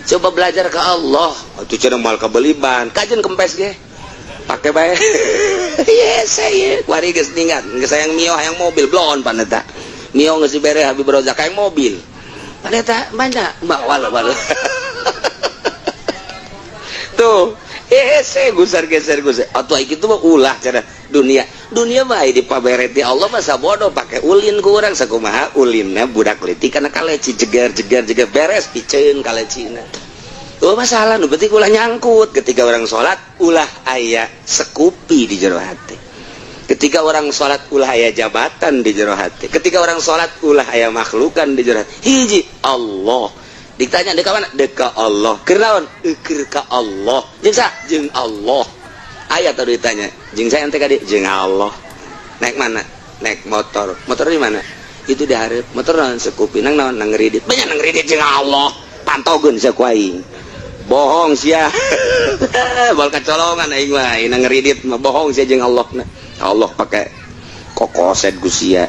Coba belajar ke Allah. Itu cenah mal kabeliban. Kajen kempes ge. Pakai bae. Yes, saya. Wari geus ningat, geus sayang mio hayang mobil blon paneta. Mio geus dibere Habib Rozak hayang mobil. Paneta mana? Mbak wala. Tuh, saya gusar geser. Atuh kitu mah ulah cara dunia mah di paberet di Allah masa bodoh pakai ulin ku urang sakumaha ulinna budak leutik kana kaleci jegar beres piceun kalecina. Oh masalah nu penting ulah nyangkut ketika orang salat ulah aya sekupi di jero hati. Ketika orang salat ulah aya jabatan di jero hati. Ketika orang salat ulah aya makhlukan di jero hati. Hiji Allah. Ditanya deka mana? Deka Allah. Keur naon? Keur ka Allah. Jeung Allah. Aya tadi ditanya, jeung saya ente kadi jeung Allah. Naik mana? Naik motor. Motor di mana? Itu di hareup. Motor naon sekupi nang naon nang ngridit. Banyak nang ngridit jeung Allah. Pantogeun sia ku aing. Bohong sia. Bal kacolongan aing mah nang ngridit mah bohong sia jeung Allah. Allah pakai kokoset ku sia.